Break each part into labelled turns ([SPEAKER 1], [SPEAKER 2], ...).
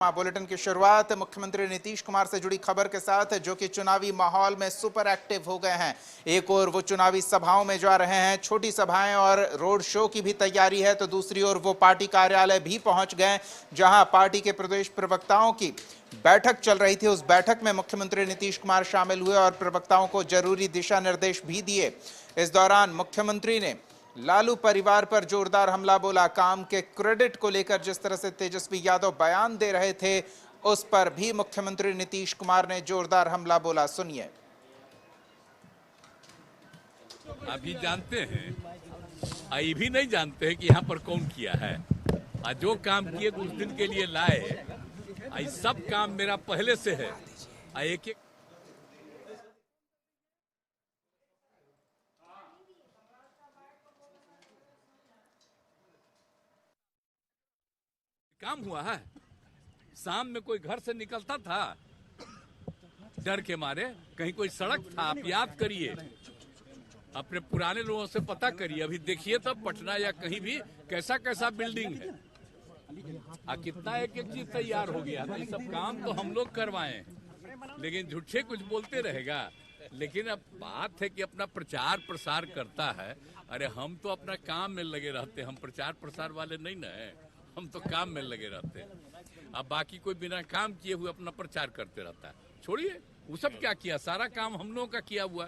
[SPEAKER 1] Bulletin की शुरुआत मुख्यमंत्री नीतीश कुमार से जुड़ी खबर के साथ, जो कि चुनावी माहौल में सुपर एक्टिव हो गए हैं। एक ओर वो चुनावी सभाओं में जा रहे हैं, छोटी सभाएं और रोड शो की भी तैयारी है, तो दूसरी ओर वो पार्टी कार्यालय भी पहुंच गए, जहां पार्टी के प्रदेश प्रवक्ताओं की बैठक चल रही थी। उस बैठक में मुख्यमंत्री नीतीश कुमार शामिल हुए और प्रवक्ताओं को जरूरी दिशा निर्देश भी दिए। इस दौरान मुख्यमंत्री ने लालू परिवार पर जोरदार हमला बोला। काम के क्रेडिट को लेकर जिस तरह से तेजस्वी यादव बयान दे रहे थे, उस पर भी मुख्यमंत्री नीतीश कुमार ने जोरदार हमला बोला। सुनिए।
[SPEAKER 2] अभी जानते हैं, अभी भी नहीं जानते हैं कि यहाँ पर कौन किया है। जो काम किए कुछ दिन के लिए लाए, सब काम मेरा पहले से है। एक एक काम हुआ है। शाम में कोई घर से निकलता था डर के मारे, कहीं कोई सड़क था, आप याद करिए, अपने पुराने लोगों से पता करिए। अभी देखिए तब पटना या कहीं भी कैसा कैसा बिल्डिंग है, कितना एक एक चीज तैयार हो गया। तो सब काम तो हम लोग करवाए, लेकिन झूठे कुछ बोलते रहेगा। लेकिन अब बात है कि अपना प्रचार प्रसार करता है। अरे हम तो अपना काम में लगे रहते हैं, हम प्रचार प्रसार वाले नहीं ना है, हम तो काम में लगे रहते हैं। अब बाकी कोई बिना काम किए हुए अपना प्रचार करते रहता है। छोड़िए, वो सब क्या किया, सारा काम हम लोगों का किया हुआ।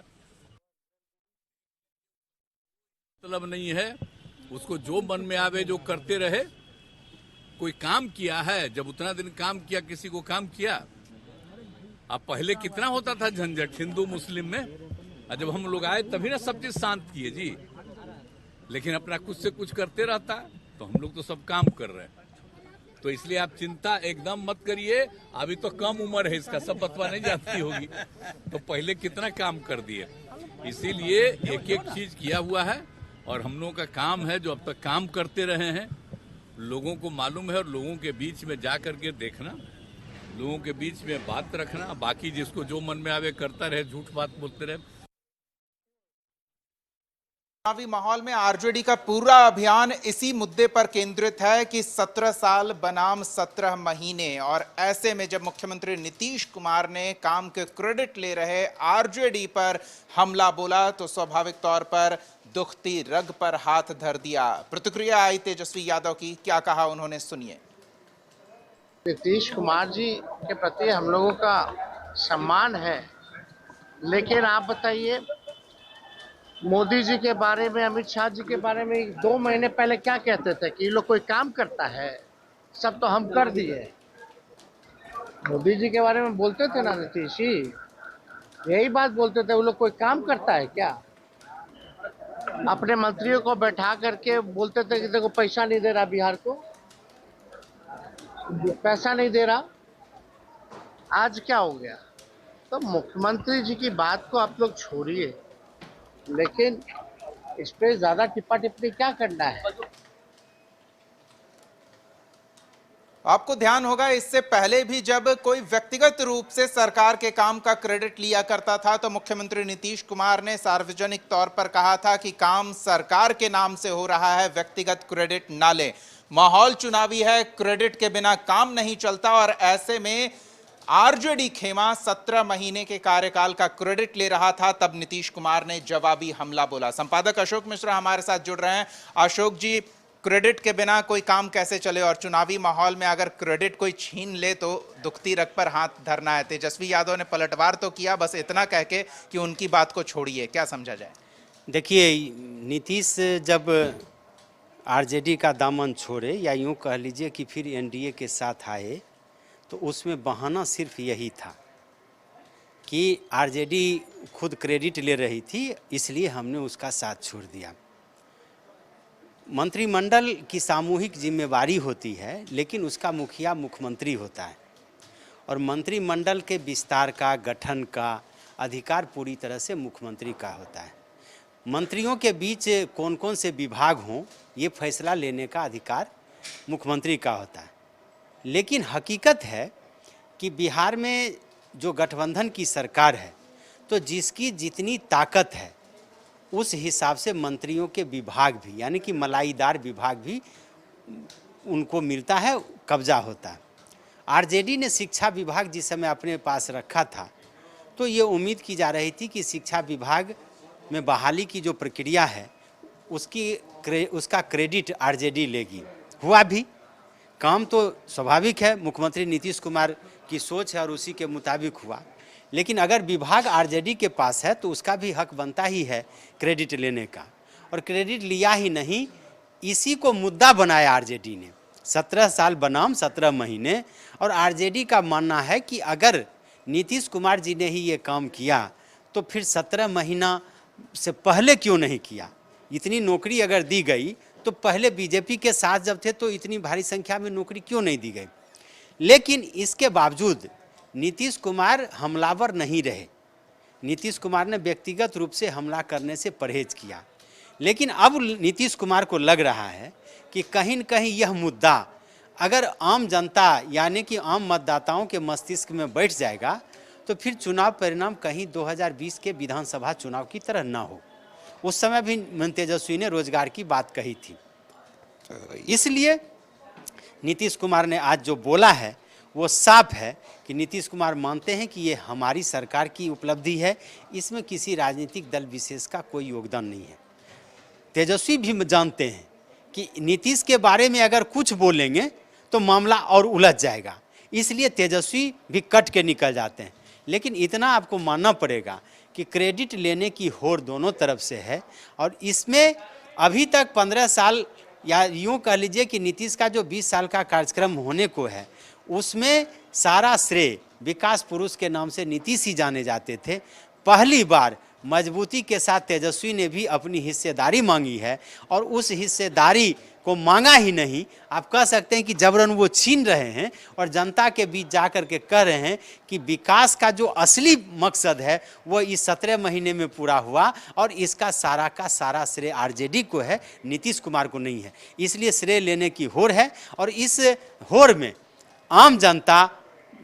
[SPEAKER 2] मतलब नहीं है, उसको जो मन में आवे जो करते रहे। कोई काम किया है, जब उतना दिन काम किया, किसी को काम किया। अब पहले कितना होता था झंझट हिंदू मुस्लिम में, जब हम लोग आए तभी ना सब चीज शांत किए जी। लेकिन अपना कुछ से कुछ करते रहता है, तो हम लोग तो सब काम कर रहे हैं। तो इसलिए आप चिंता एकदम मत करिए। अभी तो कम उम्र है इसका, सब बतवा नहीं जाती होगी, तो पहले कितना काम कर दिए। इसीलिए एक एक चीज किया हुआ है और हम लोगों का काम है जो अब तक काम करते रहे हैं। लोगों को मालूम है, और लोगों के बीच में जा करके देखना, लोगों के बीच में बात रखना। बाकी जिसको जो मन में आवे करता रहे, झूठ बात बोलते रहे।
[SPEAKER 1] चुनावी माहौल में आरजेडी का पूरा अभियान इसी मुद्दे पर केंद्रित है कि 17 साल बनाम 17 महीने। और ऐसे में जब मुख्यमंत्री नीतीश कुमार ने काम के क्रेडिट ले रहे आरजेडी पर हमला बोला, तो स्वाभाविक तौर पर दुखती रग पर हाथ धर दिया। प्रतिक्रिया आई तेजस्वी यादव की, क्या कहा उन्होंने, सुनिए।
[SPEAKER 3] नीतीश कुमार जी के प्रति हम लोगों का सम्मान है, लेकिन आप बताइए, मोदी जी के बारे में, अमित शाह जी के बारे में 2 महीने पहले क्या कहते थे कि ये लोग कोई काम करता है, सब तो हम कर दिए। मोदी जी के बारे में बोलते थे ना नीतीश जी, यही बात बोलते थे, वो लोग कोई काम करता है क्या। अपने मंत्रियों को बैठा करके बोलते थे कि देखो पैसा नहीं दे रहा, बिहार को पैसा नहीं दे रहा। आज क्या हो गया। तो मुख्यमंत्री जी की बात को आप लोग छोड़िए, लेकिन इस पे ज्यादा टिप्पा टिप्पणी क्या करना है।
[SPEAKER 1] आपको ध्यान होगा, इससे पहले भी जब कोई व्यक्तिगत रूप से सरकार के काम का क्रेडिट लिया करता था, तो मुख्यमंत्री नीतीश कुमार ने सार्वजनिक तौर पर कहा था कि काम सरकार के नाम से हो रहा है, व्यक्तिगत क्रेडिट ना ले। माहौल चुनावी है, क्रेडिट के बिना काम नहीं चलता। और ऐसे में आरजेडी खेमा 17 महीने के कार्यकाल का क्रेडिट ले रहा था, तब नीतीश कुमार ने जवाबी हमला बोला। संपादक अशोक मिश्रा हमारे साथ जुड़ रहे हैं। अशोक जी, क्रेडिट के बिना कोई काम कैसे चले, और चुनावी माहौल में अगर क्रेडिट कोई छीन ले तो दुखती रग पर हाथ धरना है। तेजस्वी यादव ने पलटवार तो किया, बस इतना कह के कि उनकी बात को छोड़िए, क्या समझा जाए।
[SPEAKER 4] देखिए, नीतीश जब आरजेडी का दामन छोड़े, या यूँ कह लीजिए कि फिर एनडीए के साथ आए, तो उसमें बहाना सिर्फ यही था कि आरजेडी खुद क्रेडिट ले रही थी, इसलिए हमने उसका साथ छोड़ दिया। मंत्रिमंडल की सामूहिक जिम्मेवारी होती है, लेकिन उसका मुखिया मुख्यमंत्री होता है, और मंत्रिमंडल के विस्तार का, गठन का अधिकार पूरी तरह से मुख्यमंत्री का होता है। मंत्रियों के बीच कौन कौन से विभाग हों, ये फैसला लेने का अधिकार मुख्यमंत्री का होता है। लेकिन हकीकत है कि बिहार में जो गठबंधन की सरकार है, तो जिसकी जितनी ताकत है उस हिसाब से मंत्रियों के विभाग भी, यानी कि मलाईदार विभाग भी उनको मिलता है, कब्जा होता है। आरजेडी ने शिक्षा विभाग जिस समय अपने पास रखा था तो ये उम्मीद की जा रही थी कि शिक्षा विभाग में बहाली की जो प्रक्रिया है उसका क्रेडिट आरजेडी लेगी। हुआ भी, काम तो स्वाभाविक है, मुख्यमंत्री नीतीश कुमार की सोच है और उसी के मुताबिक हुआ। लेकिन अगर विभाग आरजेडी के पास है तो उसका भी हक बनता ही है क्रेडिट लेने का, और क्रेडिट लिया ही नहीं, इसी को मुद्दा बनाया आरजेडी ने। 17 साल बनाम 17 महीने, और आरजेडी का मानना है कि अगर नीतीश कुमार जी ने ही ये काम किया तो फिर 17 महीना से पहले क्यों नहीं किया। इतनी नौकरी अगर दी गई तो पहले बीजेपी के साथ जब थे तो इतनी भारी संख्या में नौकरी क्यों नहीं दी गई। लेकिन इसके बावजूद नीतीश कुमार हमलावर नहीं रहे। नीतीश कुमार ने व्यक्तिगत रूप से हमला करने से परहेज किया। लेकिन अब नीतीश कुमार को लग रहा है कि कहीं न कहीं यह मुद्दा अगर आम जनता यानी कि आम मतदाताओं के मस्तिष्क में बैठ जाएगा तो फिर चुनाव परिणाम कहीं 2020 के विधानसभा चुनाव की तरह ना हो। उस समय भी तेजस्वी ने रोजगार की बात कही थी। इसलिए नीतीश कुमार ने आज जो बोला है वो साफ है कि नीतीश कुमार मानते हैं कि ये हमारी सरकार की उपलब्धि है, इसमें किसी राजनीतिक दल विशेष का कोई योगदान नहीं है। तेजस्वी भी जानते हैं कि नीतीश के बारे में अगर कुछ बोलेंगे तो मामला और उलझ जाएगा, इसलिए तेजस्वी भी कट के निकल जाते हैं। लेकिन इतना आपको मानना पड़ेगा कि क्रेडिट लेने की होड़ दोनों तरफ से है, और इसमें अभी तक 15 साल या यूँ कह लीजिए कि नीतीश का जो 20 साल का कार्यक्रम होने को है उसमें सारा श्रेय विकास पुरुष के नाम से नीतीश ही जाने जाते थे। पहली बार मजबूती के साथ तेजस्वी ने भी अपनी हिस्सेदारी मांगी है, और उस हिस्सेदारी को मांगा ही नहीं, आप कह सकते हैं कि जबरन वो छीन रहे हैं और जनता के बीच जाकर के कह रहे हैं कि विकास का जो असली मकसद है वो इस 17 महीने में पूरा हुआ, और इसका सारा का सारा श्रेय आरजेडी को है, नीतीश कुमार को नहीं है। इसलिए श्रेय लेने की होड़ है, और इस होड़ में आम जनता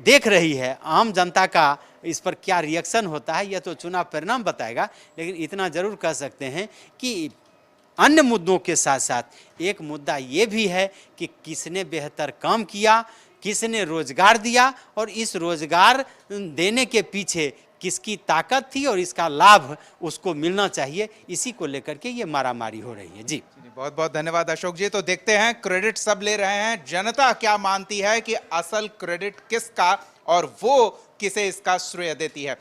[SPEAKER 4] देख रही है। आम जनता का इस पर क्या रिएक्शन होता है यह तो चुनाव परिणाम बताएगा। लेकिन इतना जरूर कह सकते हैं कि अन्य मुद्दों के साथ साथ एक मुद्दा ये भी है कि किसने बेहतर काम किया, किसने रोजगार दिया, और इस रोजगार देने के पीछे किसकी ताकत थी और इसका लाभ उसको मिलना चाहिए। इसी को लेकर के ये मारामारी हो रही है। जी
[SPEAKER 1] बहुत बहुत धन्यवाद अशोक जी। तो देखते हैं, क्रेडिट सब ले रहे हैं, जनता क्या मानती है कि असल क्रेडिट किसका और वो किसे इसका श्रेय देती है।